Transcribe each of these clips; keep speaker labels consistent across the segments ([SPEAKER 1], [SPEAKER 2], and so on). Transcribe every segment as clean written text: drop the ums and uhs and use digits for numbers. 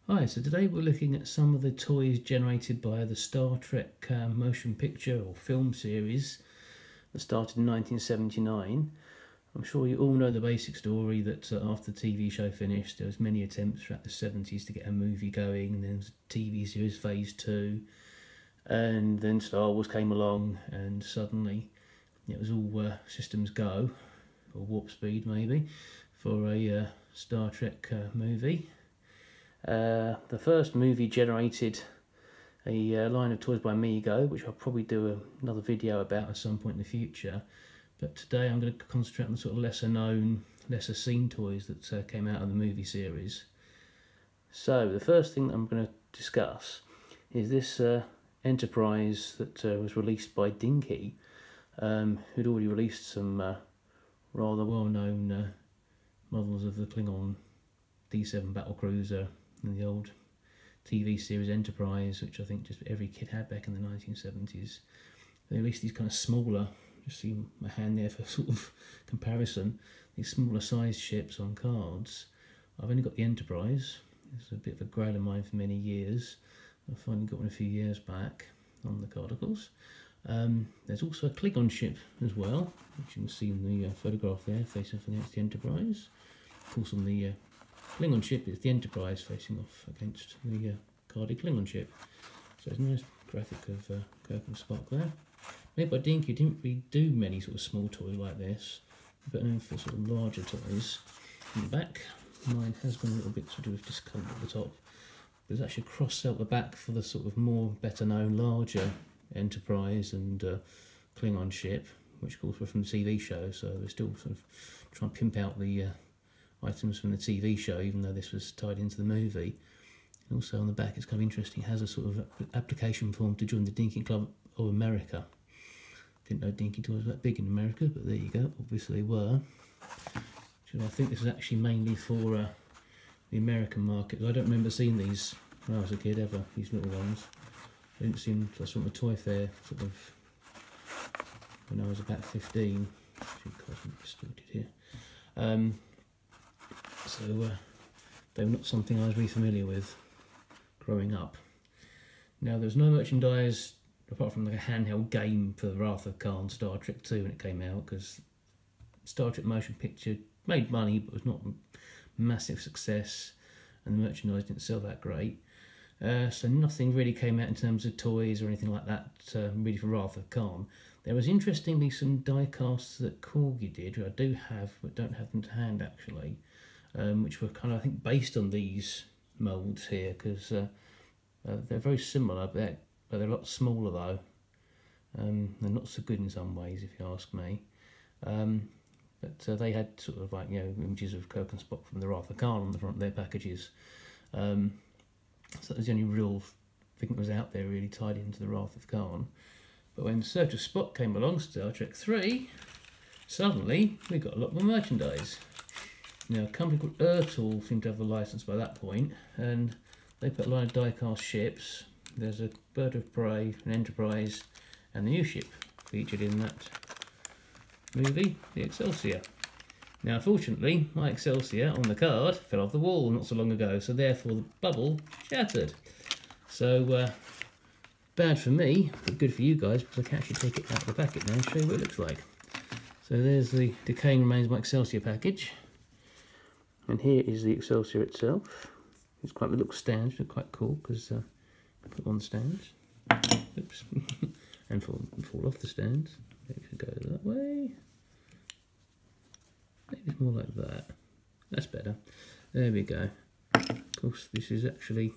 [SPEAKER 1] Hi, so today we're looking at some of the toys generated by the Star Trek motion picture or film series that started in 1979. I'm sure you all know the basic story that after the TV show finished, there was many attempts throughout the 70s to get a movie going, and then there was a TV series Phase 2, and then Star Wars came along, and suddenly it was all systems go, or warp speed maybe, for a Star Trek movie. The first movie generated a line of toys by Mego, which I'll probably do another video about at some point in the future. But today I'm going to concentrate on the sort of lesser known, lesser seen toys that came out of the movie series. So the first thing that I'm going to discuss is this Enterprise that was released by Dinky, who'd already released some rather well-known models of the Klingon D7 battlecruiser in the old TV series Enterprise, which I think just every kid had back in the 1970s. They released these kind of smaller, just see my hand there for sort of comparison, these smaller sized ships on cards. I've only got the Enterprise. It's a bit of a grail of mine for many years. I finally got one a few years back on the cardicles. There's also a Klingon ship as well, which you can see in the photograph there, facing off against the Enterprise. Of course, on the Klingon ship, it's the Enterprise facing off against the Corgi Klingon ship. So there's a nice graphic of Kirk and Spock there. Made by Dinky, didn't really do many sort of small toys like this, but known for sort of larger toys. In the back, mine has gone a little bit sort of discoloured at the top. There's actually a cross out the back for the sort of more better known, larger Enterprise and Klingon ship, which of course were from the TV show, so they're still sort of trying to pimp out the items from the TV show, even though this was tied into the movie. And also on the back, it's kind of interesting, it has a sort of application form to join the Dinky Club of America. Didn't know Dinky toys were that big in America, but there you go, obviously they were. So I think this is actually mainly for the American market. I don't remember seeing these when I was a kid ever, these little ones. I didn't see them, I saw them at a toy fair sort of when I was about 15. Actually, cosmic distorted here. So they were not something I was really familiar with growing up. Now there's no merchandise apart from like a handheld game for the Wrath of Khan Star Trek 2 when it came out, because Star Trek motion picture made money but was not a massive success, and the merchandise didn't sell that great. So nothing really came out in terms of toys or anything like that really for Wrath of Khan. There was interestingly some die casts that Corgi did, which I do have but don't have them to hand actually, which were kind of, I think, based on these moulds here, because they're very similar, but they're a lot smaller though. They're not so good in some ways, if you ask me. But they had sort of like, you know, images of Kirk and Spock from the Wrath of Khan on the front of their packages. So that was the only real thing that was out there really tied into the Wrath of Khan. But when Search of Spock came along, Star Trek 3, suddenly we got a lot more merchandise. Now, a company called ERTL seemed to have the license by that point, and they put a line of die-cast ships. There's a Bird of Prey, an Enterprise, and the new ship featured in that movie, the Excelsior. Now, unfortunately, my Excelsior on the card fell off the wall not so long ago, so therefore the bubble shattered. So, bad for me, but good for you guys, because I can actually take it out of the packet now and show you what it looks like. So there's the decaying remains of my Excelsior package. And here is the Excelsior itself. It's quite a little stand, which is quite cool, because I put on the stands. Oops. And fall off the stands. Maybe we should go that way. Maybe it's more like that. That's better. There we go. Of course, this is actually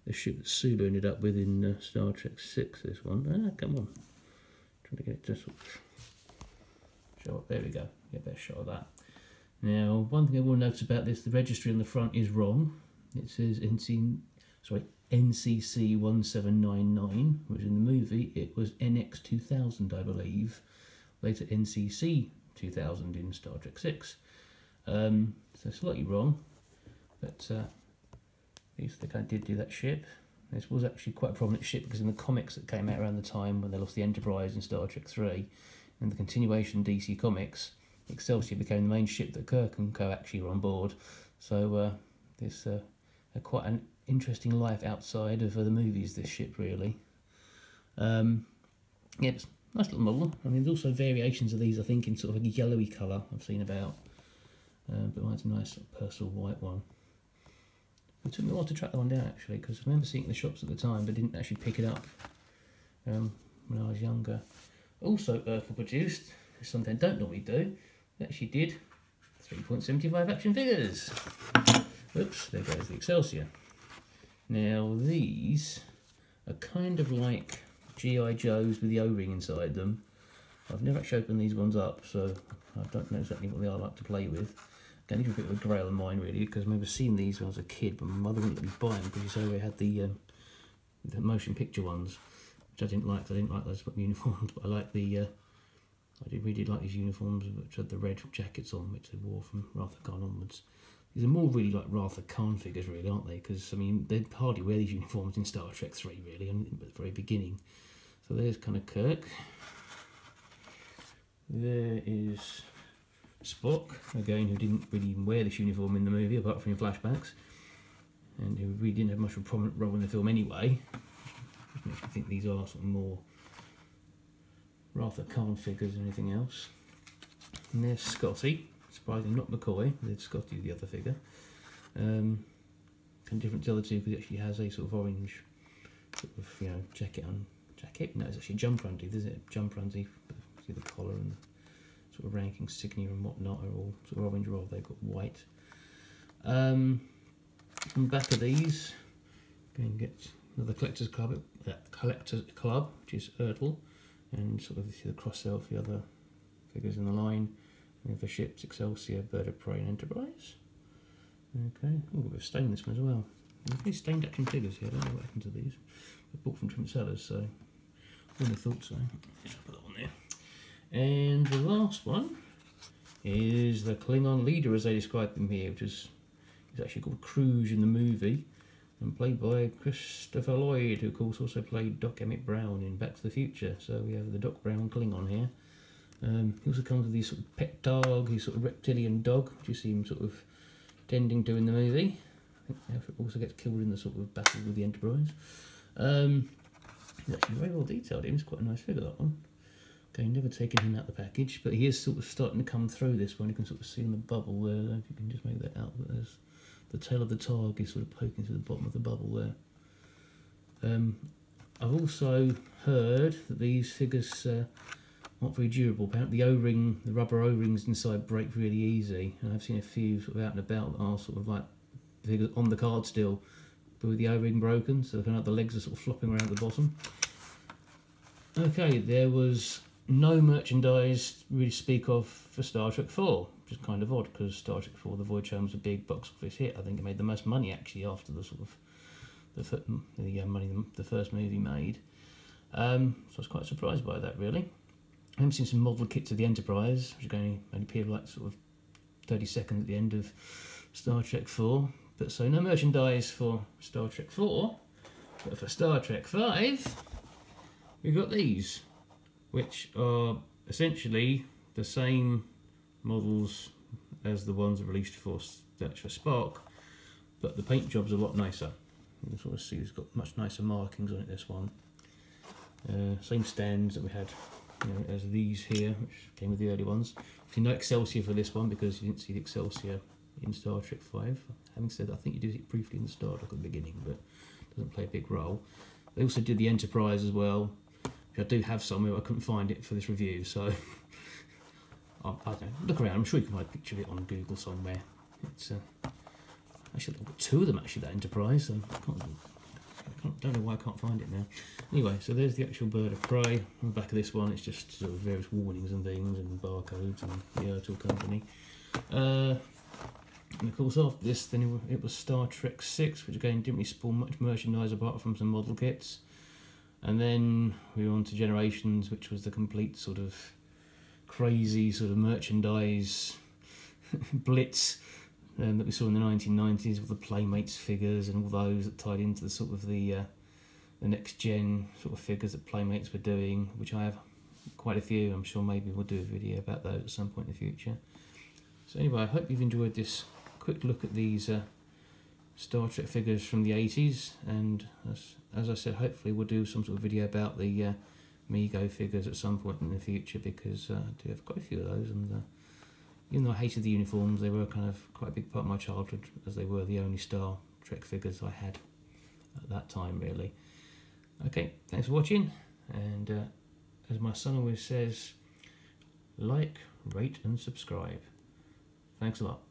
[SPEAKER 1] the ship that Sulu ended up with in Star Trek 6, this one. Ah, come on. Trying to get it to sort of show up. There we go. Get a better shot of that. Now, one thing I will notice about this, the registry on the front is wrong. It says NCC 1799, which in the movie it was NX 2000, I believe. Later NCC 2000 in Star Trek 6. So slightly wrong, but at least they kind of did do that ship. This was actually quite a prominent ship, because in the comics that came out around the time when they lost the Enterprise in Star Trek 3, and the continuation DC Comics, Excelsior became the main ship that Kirk and co actually were on board. So this quite interesting life outside of the movies, this ship, really. Yeah, it's a nice little model. I mean, there's also variations of these, I think, in sort of a yellowy colour I've seen about. But mine's a nice sort of personal white one. It took me a while to track that one down, actually, because I remember seeing it in the shops at the time, but didn't actually pick it up when I was younger. Also, ERTL produced something I don't normally do. They actually did 3.75 action figures. Oops, there goes the Excelsior. Now, these are kind of like G.I. Joes with the O-ring inside them. I've never actually opened these ones up, so I don't know exactly what they are like to play with. Again, these are a bit of a grail of mine, really, because I remember seeing these when I was a kid, but my mother wouldn't let me buy them because she said we had the motion picture ones, which I didn't like. I didn't like those uniforms, but I like the. I really did like these uniforms, which had the red jackets on, which they wore from Wrath of Khan onwards. These are more really like Wrath of Khan figures, really, aren't they? Because I mean, they'd hardly wear these uniforms in Star Trek 3, really, at the very beginning. So there's kind of Kirk. There is Spock, again, who didn't really even wear this uniform in the movie, apart from in flashbacks, and who really didn't have much of a prominent role in the film anyway, which makes me think these are sort of more Wrath of Khan figures than anything else. And there's Scotty, surprisingly not McCoy, there's Scotty, the other figure. Kind of different to the other two because he actually has a sort of orange sort of, you know, jacket on. Jacket? No, it's actually a jumper underneath, isn't it? Jumper underneath. See the collar and the sort of ranking insignia and whatnot are all sort of orange, rather they've got white. On the back of these, going to get another collector's club, which is ERTL, and sort of the cross out the other figures in the line. We have the ships Excelsior, Bird of Prey, and Enterprise. Okay, oh, we've stained this one as well. There's these stained action figures here. I don't know what happened to these. I bought from different sellers, so I wouldn't have thought so. Let's put that on there. And the last one is the Klingon leader, as they describe him here, which is he's actually called Cruz in the movie, and played by Christopher Lloyd, who of course also played Doc Emmett Brown in Back to the Future. So we have the Doc Brown Klingon here. He also comes with these sort of pet dog, his sort of reptilian dog, which you see him sort of tending to in the movie. I think he also gets killed in the sort of battle with the Enterprise. He's actually very well detailed. It's quite a nice figure, that one. Okay, never taken him out the package, but he is sort of starting to come through this one. You can sort of see in the bubble there, if you can just make that out, but there's the tail of the Targ is sort of poking through the bottom of the bubble there. I've also heard that these figures aren't very durable. Apparently the O-ring, the rubber O-rings inside break really easy, and I've seen a few sort of out and about that are sort of like figures on the card still, but with the O-ring broken, so kind of the legs are sort of flopping around the bottom. Okay, there was no merchandise really to speak of for Star Trek 4, which is kind of odd because Star Trek 4, The Voyage Home, was a big box office hit. I think it made the most money actually after the sort of the first movie made. So I was quite surprised by that, really. I have seen some model kits of the Enterprise, which only appeared like sort of 30 seconds at the end of Star Trek 4. But so no merchandise for Star Trek 4, but for Star Trek 5, we've got these, which are essentially the same models as the ones released for Spock, but the paint job's a lot nicer. You can sort of see it's got much nicer markings on it, this one. Same stands that we had, you know, as these here, which came with the early ones. See, no Excelsior for this one because you didn't see the Excelsior in Star Trek 5. Having said that, I think you did it briefly in the Star Trek at the beginning, but it doesn't play a big role. They also did the Enterprise as well, which I do have somewhere, but I couldn't find it for this review, so I don't know, look around. I'm sure you can find a picture of it on Google somewhere. It's actually, I've got two of them actually, that Enterprise, so I don't know why I can't find it now. Anyway, so there's the actual Bird of Prey. On the back of this one, it's just sort of various warnings and things and barcodes and the ERTL company. And of course after this, then it was Star Trek 6, which again didn't really spawn much merchandise apart from some model kits. And then we were on to Generations, which was the complete sort of crazy sort of merchandise blitz that we saw in the 1990s with the Playmates figures and all those that tied into the sort of the next gen sort of figures that Playmates were doing, which I have quite a few. I'm sure maybe we'll do a video about those at some point in the future. So anyway, I hope you've enjoyed this quick look at these Star Trek figures from the 80s, and as I said, hopefully we'll do some sort of video about the Mego figures at some point in the future, because I do have quite a few of those, and even though I hated the uniforms, they were kind of quite a big part of my childhood, as they were the only Star Trek figures I had at that time, really. Okay, thanks for watching, and as my son always says, like, rate and subscribe. Thanks a lot.